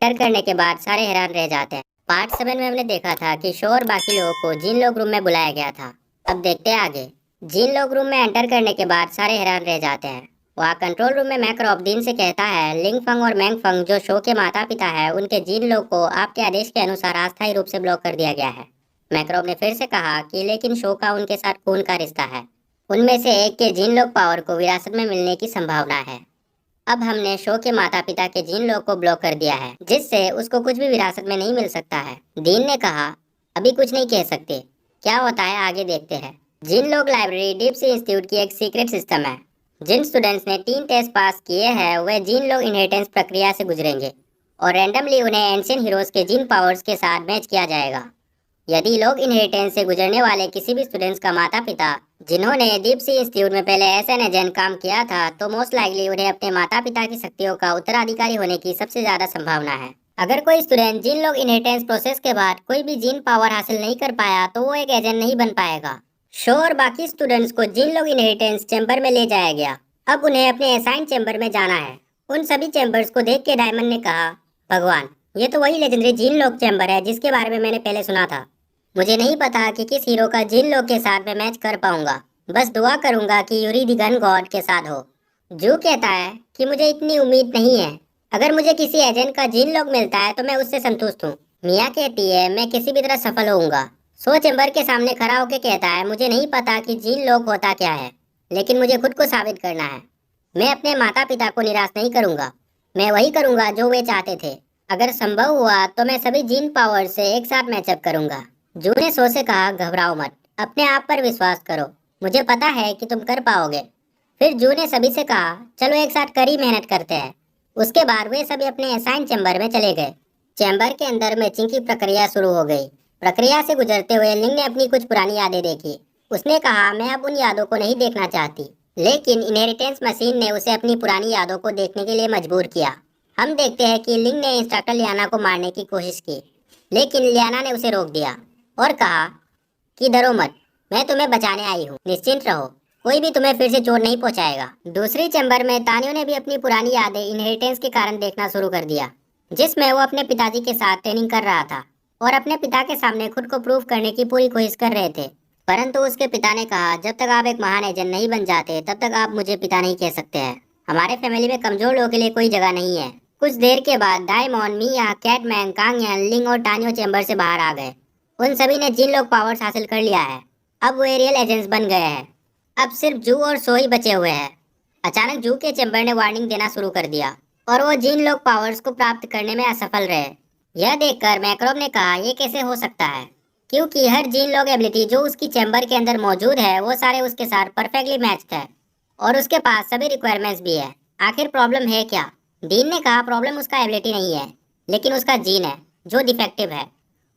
Enter करने के बाद सारे हैरान रह जाते हैं। पार्ट 7 में हमने देखा था कि शो और बाकी लोगों को जिन लोग रूम में बुलाया गया था। अब देखते हैं आगे। जिन लोग रूम में एंटर करने के बाद सारे हैरान रह जाते हैं। वहाँ कंट्रोल रूम में मैक्रॉप दीन से कहता है लिंग फंग और मैंग फंग जो शो के माता पिता है उनके जिन लोग को आपके आदेश के अनुसार अस्थायी रूप से ब्लॉक कर दिया गया है। मैक्रॉप ने फिर से कहा कि लेकिन शो का उनके साथ खून का रिश्ता है। उनमें से एक के जिन लोग पावर को विरासत में मिलने की संभावना है। अब हमने शो के माता पिता के जिन लोग को ब्लॉक कर दिया है जिससे उसको कुछ भी विरासत में नहीं मिल सकता है। दीन ने कहा अभी कुछ नहीं कह सकते, क्या होता है आगे देखते हैं। जिन लोग लाइब्रेरी डीप सी इंस्टीट्यूट की एक सीक्रेट सिस्टम है। जिन स्टूडेंट्स ने 3 टेस्ट पास किए हैं वे जिन लोग इनहेरिटेंस प्रक्रिया से गुजरेंगे और रैंडमली उन्हें एंशिएंट हीरोज के जिन पावर्स के साथ मैच किया जाएगा। यदि लोग इनहेरिटेंस से गुजरने वाले किसी भी स्टूडेंट्स का माता पिता जिन्होंने डीप सी इंस्टीट्यूट में पहले एसएन एजेंट काम किया था तो मोस्ट लाइकली उन्हें अपने माता पिता की शक्तियों का उत्तराधिकारी होने की सबसे ज्यादा संभावना है। अगर कोई स्टूडेंट जिन लोग इनहेरिटेंस प्रोसेस के बाद कोई भी जिन पावर हासिल नहीं कर पाया तो वो एक एजेंट नहीं बन पाएगा। शो और बाकी स्टूडेंट्स को जिन लोग इनहेरिटेंस चैम्बर में ले जाया गया। अब उन्हें अपने असाइन चैम्बर में जाना है। उन सभी चैम्बर्स को देख के डायमंड ने कहा भगवान, ये तो वही लेजेंडरी जिन लोग चैम्बर है जिसके बारे में मैंने पहले सुना था। मुझे नहीं पता कि किस हीरो का जिन लोग के साथ मैं मैच कर पाऊंगा। बस दुआ करूंगा कि यूरी दी गन गॉड के साथ हो। जू कहता है कि मुझे इतनी उम्मीद नहीं है। अगर मुझे किसी एजेंट का जिन लोग मिलता है तो मैं उससे संतुष्ट हूँ। मिया कहती है मैं किसी भी तरह सफल होऊंगा। सो चैम्बर के सामने खड़ा होकर कहता है मुझे नहीं पता कि जिन लोग होता क्या है, लेकिन मुझे खुद को साबित करना है। मैं अपने माता पिता को निराश नहीं करूंगा। मैं वही करूंगा जो वे चाहते थे। अगर संभव हुआ तो मैं सभी जिन पावर से एक साथ मैचअप करूंगा। जू ने सो से कहा घबराओ मत, अपने आप पर विश्वास करो, मुझे पता है कि तुम कर पाओगे। फिर जू ने सभी से कहा चलो एक साथ कड़ी मेहनत करते हैं। उसके बाद वे सभी अपने असाइन चैम्बर में चले गए। चैम्बर के अंदर मैचिंग की प्रक्रिया शुरू हो गई। प्रक्रिया से गुजरते हुए लिंग ने अपनी कुछ पुरानी यादें देखी। उसने कहा मैं अब उन यादों को नहीं देखना चाहती, लेकिन इनहेरिटेंस मशीन ने उसे अपनी पुरानी यादों को देखने के लिए मजबूर किया। हम देखते हैं कि लिंग ने इंस्ट्रक्टर लियाना को मारने की कोशिश की, लेकिन लियाना ने उसे रोक दिया और कहा कि डरो मत, मैं तुम्हें बचाने आई हूँ, निश्चिंत रहो, कोई भी तुम्हें फिर से चोट नहीं पहुंचाएगा। दूसरी चैम्बर में तानियो ने भी अपनी पुरानी यादें इनहेरिटेंस के कारण देखना शुरू कर दिया, जिसमें वो अपने पिताजी के साथ ट्रेनिंग कर रहा था और अपने पिता के सामने खुद को प्रूव करने की पूरी कोशिश कर रहे थे। परंतु उसके पिता ने कहा जब तक आप एक महान एजेंट नहीं बन जाते तब तक आप मुझे पिता नहीं कह सकते हैं। हमारे फैमिली में कमजोर लोगों के लिए कोई जगह नहीं है। कुछ देर के बाद डायमंड, मिया, कैटमैन, कांगयन, लिंग और टानियो चैम्बर से बाहर आ गए। उन सभी ने जिन लोग पावर्स हासिल कर लिया है। अब वो रियल एजेंट्स बन गए हैं। अब सिर्फ जू और सो ही बचे हुए हैं। अचानक जू के चैम्बर ने वार्निंग देना शुरू कर दिया और वो जिन लोग पावर्स को प्राप्त करने में असफल रहे। यह देखकर मैक्रॉप ने कहा ये कैसे हो सकता है, क्योंकि हर जिन लोग एबिलिटी जो उसकी चैम्बर के अंदर मौजूद है वो सारे उसके साथ परफेक्टली मैच्ड है और उसके पास सभी रिक्वायरमेंट्स भी है। आखिर प्रॉब्लम है क्या? डीन ने कहा प्रॉब्लम उसका एबिलिटी नहीं है, लेकिन उसका जीन है जो डिफेक्टिव है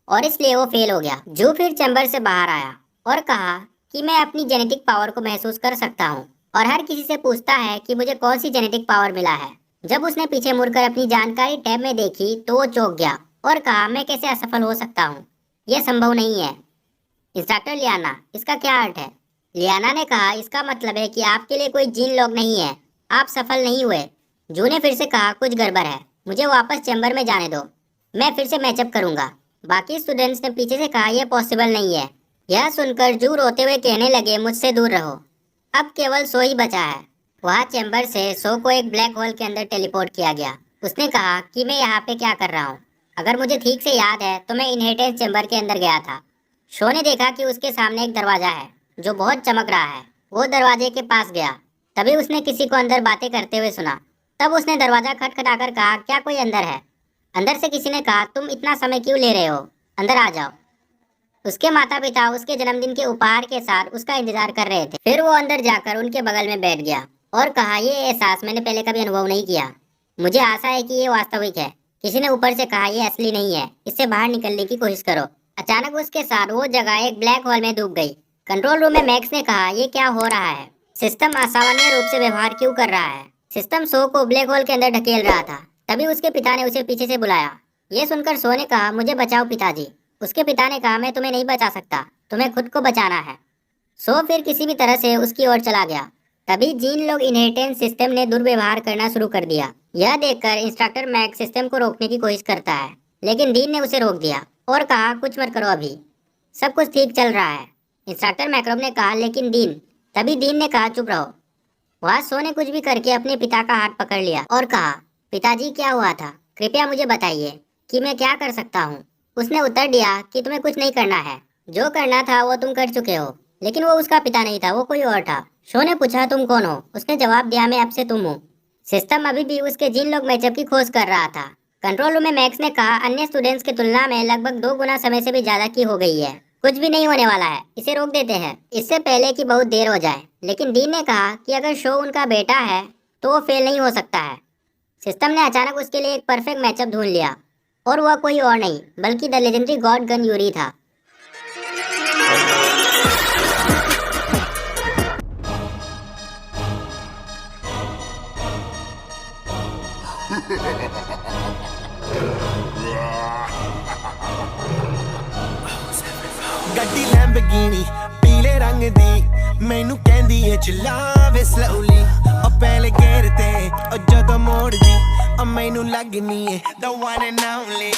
और इसलिए वो फेल हो गया। जू फिर चैम्बर से बाहर आया और कहा कि मैं अपनी जेनेटिक पावर को महसूस कर सकता हूँ और हर किसी से पूछता है कि मुझे कौन सी जेनेटिक पावर मिला है। जब उसने पीछे मुड़कर अपनी जानकारी टैब में देखी तो वो चौंक गया और कहा मैं कैसे असफल हो सकता हूँ, यह संभव नहीं है। इंस्ट्रक्टर लियाना, इसका क्या अर्थ है? लियाना ने कहा इसका मतलब है कि आपके लिए कोई जीन लॉग नहीं है, आप सफल नहीं हुए। जू ने फिर से कहा कुछ गड़बड़ है, मुझे वापस चैम्बर में जाने दो, मैं फिर से मैचअप करूंगा। बाकी स्टूडेंट्स ने पीछे से कहा यह पॉसिबल नहीं है। यह सुनकर जू रोते हुए कहने लगे मुझसे दूर रहो, अब केवल सो ही बचा है। वहाँ चैम्बर से सो को एक ब्लैक होल के अंदर टेलीपोर्ट किया गया। उसने कहा कि मैं यहाँ पे क्या कर रहा हूँ? अगर मुझे ठीक से याद है तो मैं इनहेरिटेंस चैम्बर के अंदर गया था। शो ने देखा कि उसके सामने एक दरवाजा है जो बहुत चमक रहा है। वो दरवाजे के पास गया, तभी उसने किसी को अंदर बातें करते हुए सुना। तब उसने दरवाजा खटखटाकर कहा क्या कोई अंदर है? अंदर से किसी ने कहा तुम इतना समय क्यों ले रहे हो, अंदर आ जाओ। उसके माता पिता उसके जन्मदिन के उपहार के साथ उसका इंतजार कर रहे थे। फिर वो अंदर जाकर उनके बगल में बैठ गया और कहा ये एहसास मैंने पहले कभी अनुभव नहीं किया, मुझे आशा है कि ये वास्तविक है। किसी ने ऊपर से कहा ये असली नहीं है, इससे बाहर निकलने की कोशिश करो। अचानक उसके साथ वो जगह एक ब्लैक होल में डूब गई। कंट्रोल रूम में मैक्स ने कहा ये क्या हो रहा है, सिस्टम असामान्य रूप से व्यवहार क्यों कर रहा है? सिस्टम सो को ब्लैक होल के अंदर ढकेल रहा था। तभी उसके पिता ने उसे पीछे से बुलाया। ये सुनकर सो ने कहा मुझे बचाओ पिताजी। उसके पिता ने कहा मैं तुम्हें नहीं बचा सकता, तुम्हें खुद को बचाना है। सो फिर किसी भी तरह से उसकी ओर चला गया तभी जीन लोग इनहेरिटेंस सिस्टम ने दुर्व्यवहार करना शुरू कर दिया। यह देखकर इंस्ट्रक्टर मैक्स सिस्टम को रोकने की कोशिश करता है, लेकिन डीन ने उसे रोक दिया और कहा कुछ मत करो, अभी सब कुछ ठीक चल रहा है। इंस्ट्रक्टर मैक्रोब ने कहा लेकिन डीन। तभी डीन ने कहा चुप रहो। वह शो ने कुछ भी करके अपने पिता का हाथ पकड़ लिया और कहा पिताजी क्या हुआ था, कृपया मुझे बताइए कि मैं क्या कर सकता हूँ। उसने उत्तर दिया कि तुम्हें कुछ नहीं करना है, जो करना था वो तुम कर चुके हो। लेकिन वो उसका पिता नहीं था, वो कोई और था। शो ने पूछा तुम कौन हो? उसने जवाब दिया मैं अब से तुम हूँ। सिस्टम अभी भी उसके जीन लॉग मैचअप की खोज कर रहा था। कंट्रोल रूम में मैक्स ने कहा अन्य स्टूडेंट्स की तुलना में लगभग 2 गुना समय से भी ज्यादा की हो गई है। कुछ भी नहीं होने वाला है, इसे रोक देते हैं इससे पहले कि बहुत देर हो जाए। लेकिन डीन ने कहा कि अगर शो उनका बेटा है तो वो फेल नहीं हो सकता है। सिस्टम ने अचानक उसके लिए एक परफेक्ट मैचअप ढूंढ लिया और वह कोई और नहीं बल्कि the legendary God gun Yuri था। ਗੱਡੀ ਲੈਂਬਗੀਨੀ ਪੀਲੇ ਰੰਗ ਦੀ ਮੈਨੂੰ ਕਹਿੰਦੀ ਏ ਚਲਾਵੇ ਸਲੋਲੀ ਉਹ ਪਹਿਲੇ ਗੇਰ ਤੇ ਉਹ ਜਦੋਂ ਮੋੜਦੀ ਉਹ ਮੈਨੂੰ ਲੱਗਨੀ ਏ the one and only